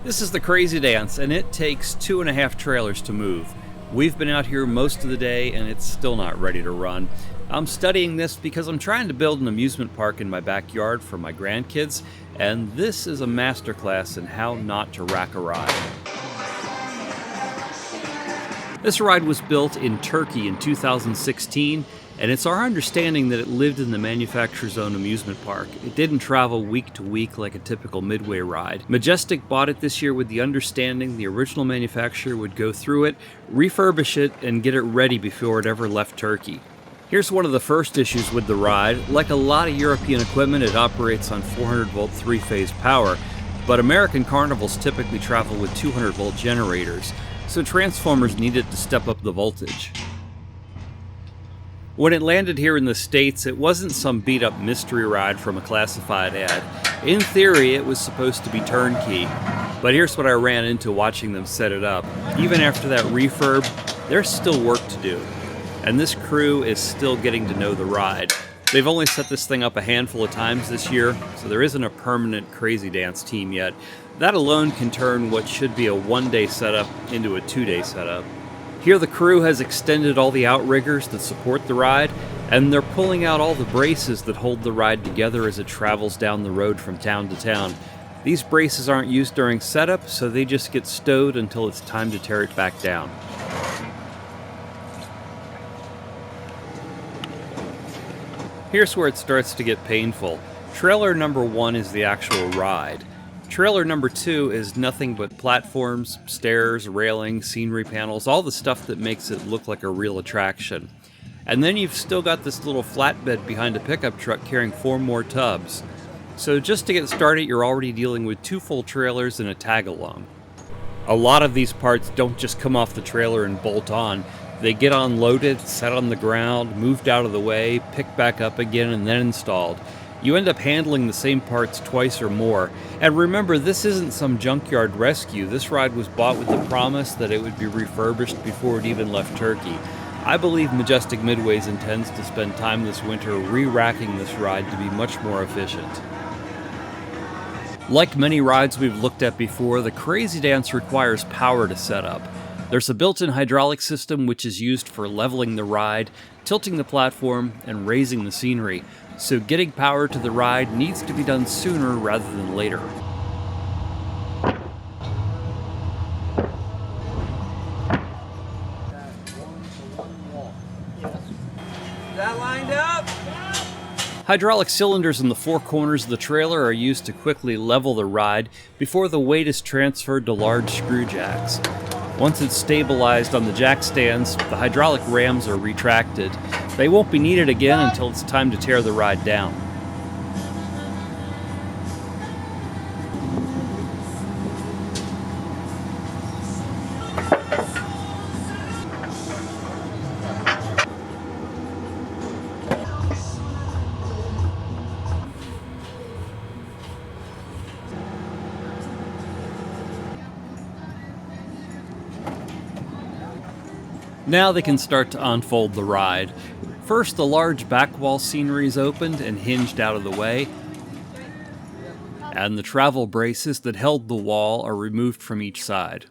This is the Crazy Dance, and it takes 2.5 trailers to move. We've been out here most of the day, and it's still not ready to run. I'm studying this because I'm trying to build an amusement park in my backyard for my grandkids, and this is a masterclass in how not to wreck a ride. This ride was built in Turkey in 2016, and it's our understanding that it lived in the manufacturer's own amusement park. It didn't travel week to week like a typical Midway ride. Majestic bought it this year with the understanding the original manufacturer would go through it, refurbish it, and get it ready before it ever left Turkey. Here's one of the first issues with the ride. Like a lot of European equipment, it operates on 400-volt three-phase power, but American Carnivals typically travel with 200-volt generators, so transformers needed to step up the voltage. When it landed here in the States, it wasn't some beat-up mystery ride from a classified ad. In theory, it was supposed to be turnkey, but here's what I ran into watching them set it up. Even after that refurb, there's still work to do, and this crew is still getting to know the ride. They've only set this thing up a handful of times this year, so there isn't a permanent Crazy Dance team yet. That alone can turn what should be a one-day setup into a two-day setup. Here the crew has extended all the outriggers that support the ride, and they're pulling out all the braces that hold the ride together as it travels down the road from town to town. These braces aren't used during setup, so they just get stowed until it's time to tear it back down. Here's where it starts to get painful. Trailer number 1 is the actual ride. Trailer number 2 is nothing but platforms, stairs, railings, scenery panels, all the stuff that makes it look like a real attraction. And then you've still got this little flatbed behind a pickup truck carrying 4 more tubs. So just to get started, you're already dealing with 2 full trailers and a tag-along. A lot of these parts don't just come off the trailer and bolt on. They get unloaded, set on the ground, moved out of the way, picked back up again, and then installed. You end up handling the same parts twice or more. And remember, this isn't some junkyard rescue. This ride was bought with the promise that it would be refurbished before it even left Turkey. I believe Majestic Midways intends to spend time this winter re-racking this ride to be much more efficient. Like many rides we've looked at before, the Crazy Dance requires power to set up. There's a built-in hydraulic system which is used for leveling the ride, tilting the platform, and raising the scenery. So getting power to the ride needs to be done sooner rather than later. That lined up? Hydraulic cylinders in the 4 corners of the trailer are used to quickly level the ride before the weight is transferred to large screw jacks. Once it's stabilized on the jack stands, the hydraulic rams are retracted. They won't be needed again until it's time to tear the ride down. Now they can start to unfold the ride. First, the large back wall scenery is opened and hinged out of the way, and the travel braces that held the wall are removed from each side.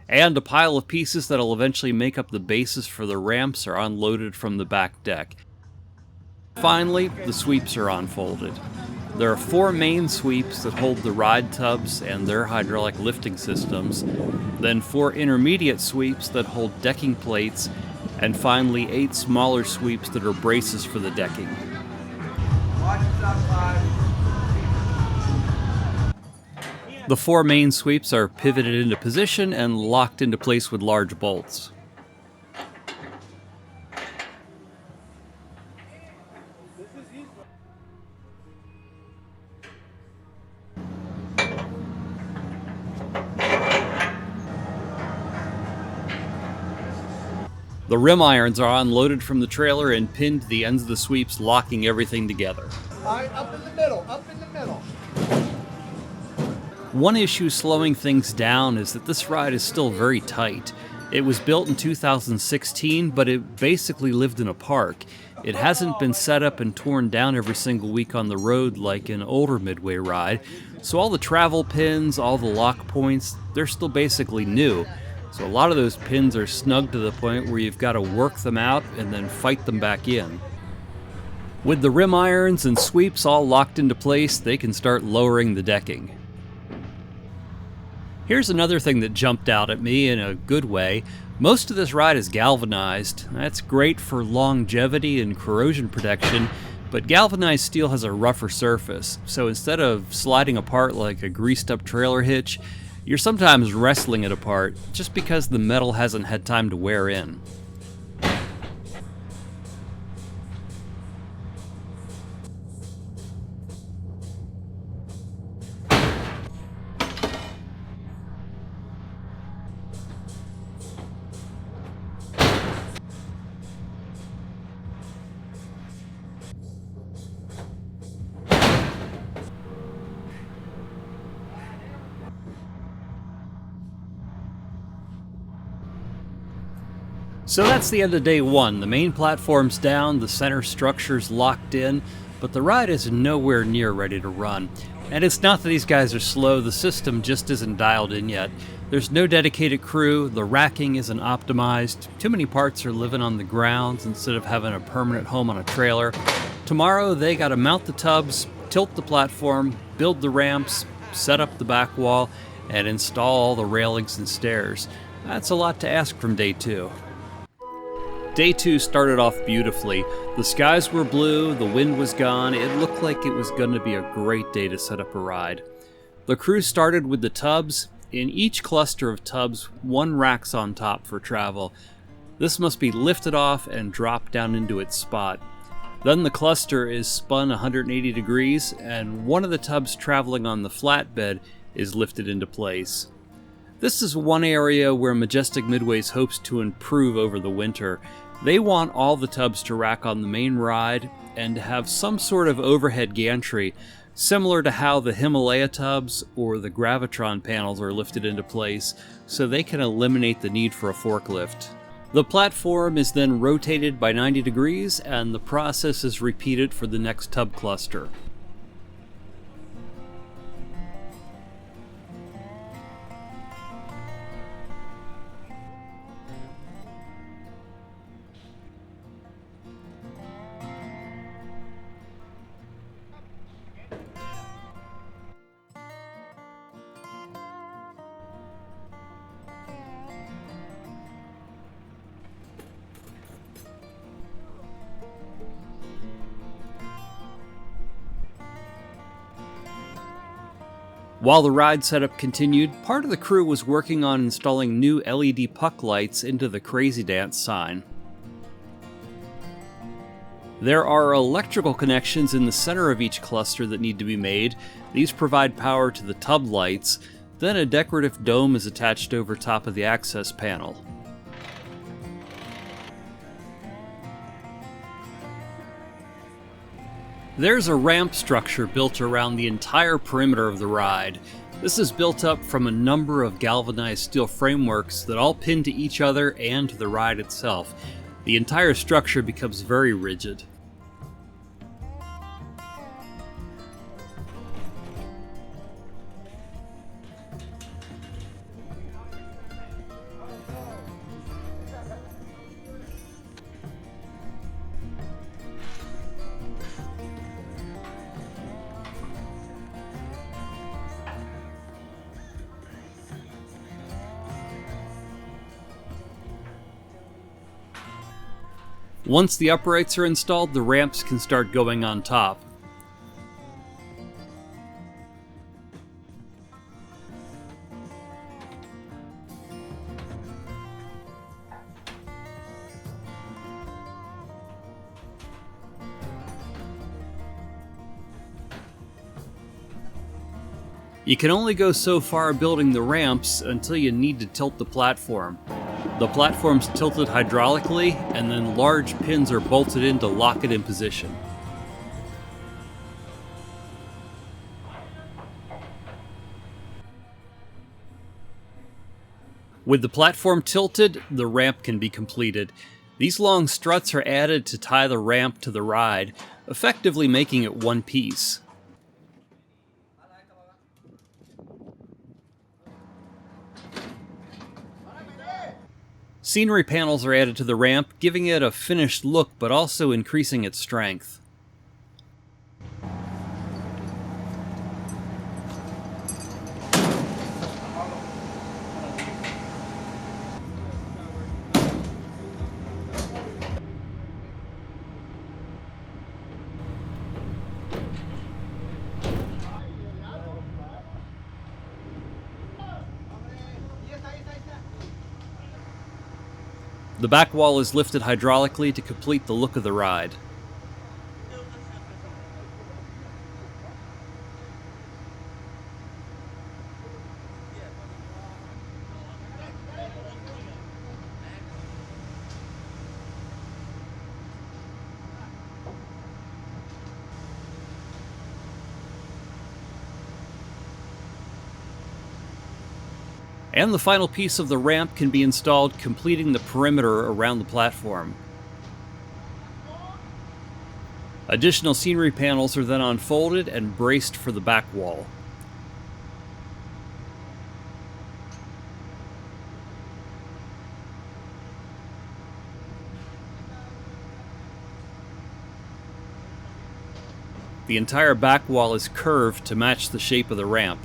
And a pile of pieces that will eventually make up the bases for the ramps are unloaded from the back deck. Finally, the sweeps are unfolded. There are 4 main sweeps that hold the ride tubs and their hydraulic lifting systems, then 4 intermediate sweeps that hold decking plates, and finally 8 smaller sweeps that are braces for the decking. The 4 main sweeps are pivoted into position and locked into place with large bolts. The rim irons are unloaded from the trailer and pinned to the ends of the sweeps, locking everything together. All right, up in the middle, up in the middle. One issue slowing things down is that this ride is still very tight. It was built in 2016, but it basically lived in a park. It hasn't been set up and torn down every single week on the road like an older Midway ride, so all the travel pins, all the lock points, they're still basically new. So a lot of those pins are snug to the point where you've got to work them out and then fight them back in. With the rim irons and sweeps all locked into place, they can start lowering the decking. Here's another thing that jumped out at me in a good way. Most of this ride is galvanized. That's great for longevity and corrosion protection, but galvanized steel has a rougher surface, so instead of sliding apart like a greased up trailer hitch, you're sometimes wrestling it apart just because the metal hasn't had time to wear in. So that's the end of day one. The main platform's down, the center structure's locked in, but the ride is nowhere near ready to run. And it's not that these guys are slow, the system just isn't dialed in yet. There's no dedicated crew, the racking isn't optimized, too many parts are living on the grounds instead of having a permanent home on a trailer. Tomorrow they gotta mount the tubs, tilt the platform, build the ramps, set up the back wall, and install all the railings and stairs. That's a lot to ask from day two. Day two started off beautifully. The skies were blue, the wind was gone, it looked like it was going to be a great day to set up a ride. The crew started with the tubs. In each cluster of tubs, one rack's on top for travel. This must be lifted off and dropped down into its spot. Then the cluster is spun 180 degrees, and one of the tubs traveling on the flatbed is lifted into place. This is one area where Majestic Midways hopes to improve over the winter. They want all the tubs to rack on the main ride and have some sort of overhead gantry, similar to how the Himalaya tubs or the Gravitron panels are lifted into place, so they can eliminate the need for a forklift. The platform is then rotated by 90 degrees, and the process is repeated for the next tub cluster. While the ride setup continued, part of the crew was working on installing new LED puck lights into the Crazy Dance sign. There are electrical connections in the center of each cluster that need to be made. These provide power to the tub lights. Then a decorative dome is attached over top of the access panel. There's a ramp structure built around the entire perimeter of the ride. This is built up from a number of galvanized steel frameworks that all pin to each other and to the ride itself. The entire structure becomes very rigid. Once the uprights are installed, the ramps can start going on top. You can only go so far building the ramps until you need to tilt the platform. The platform's tilted hydraulically, and then large pins are bolted in to lock it in position. With the platform tilted, the ramp can be completed. These long struts are added to tie the ramp to the ride, effectively making it one piece. Scenery panels are added to the ramp, giving it a finished look but also increasing its strength. The back wall is lifted hydraulically to complete the look of the ride. And the final piece of the ramp can be installed, completing the perimeter around the platform. Additional scenery panels are then unfolded and braced for the back wall. The entire back wall is curved to match the shape of the ramp.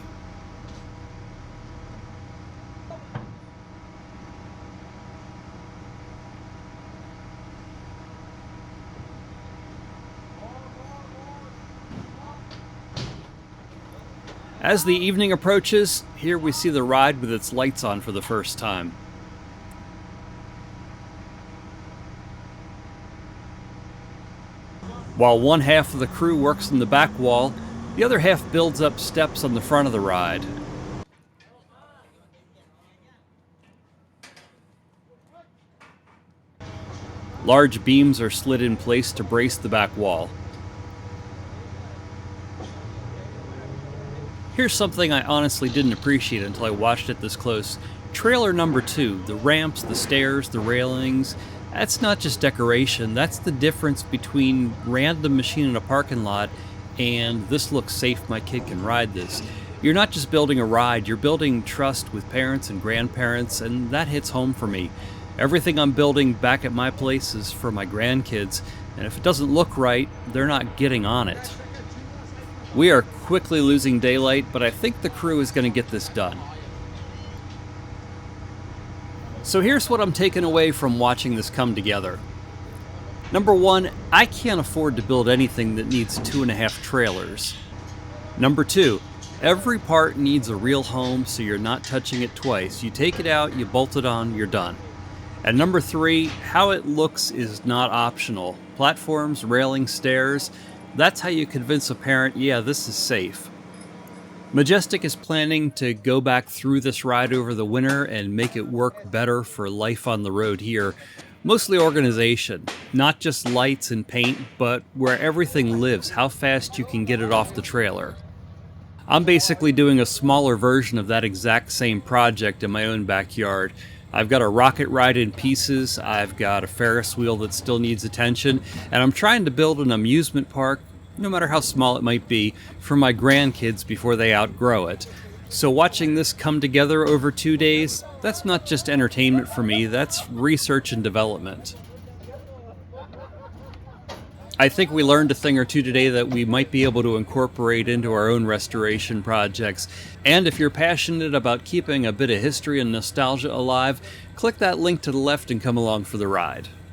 As the evening approaches, here we see the ride with its lights on for the first time. While one half of the crew works in the back wall, the other half builds up steps on the front of the ride. Large beams are slid in place to brace the back wall. Here's something I honestly didn't appreciate until I watched it this close. Trailer number 2, the ramps, the stairs, the railings, that's not just decoration, that's the difference between random machine in a parking lot and this looks safe, my kid can ride this. You're not just building a ride, you're building trust with parents and grandparents, and that hits home for me. Everything I'm building back at my place is for my grandkids, and if it doesn't look right, they're not getting on it. We are quickly losing daylight, but I think the crew is going to get this done. So here's what I'm taking away from watching this come together. Number 1, I can't afford to build anything that needs 2.5 trailers. Number 2, every part needs a real home, so you're not touching it twice. You take it out, you bolt it on, you're done. And number 3, how it looks is not optional. Platforms, railings, stairs, that's how you convince a parent, yeah, this is safe. Majestic is planning to go back through this ride over the winter and make it work better for life on the road here. Mostly organization, not just lights and paint, but where everything lives, how fast you can get it off the trailer. I'm basically doing a smaller version of that exact same project in my own backyard. I've got a rocket ride in pieces, I've got a Ferris wheel that still needs attention, and I'm trying to build an amusement park, no matter how small it might be, for my grandkids before they outgrow it. So watching this come together over 2 days, that's not just entertainment for me, that's research and development. I think we learned a thing or two today that we might be able to incorporate into our own restoration projects. And if you're passionate about keeping a bit of history and nostalgia alive, click that link to the left and come along for the ride.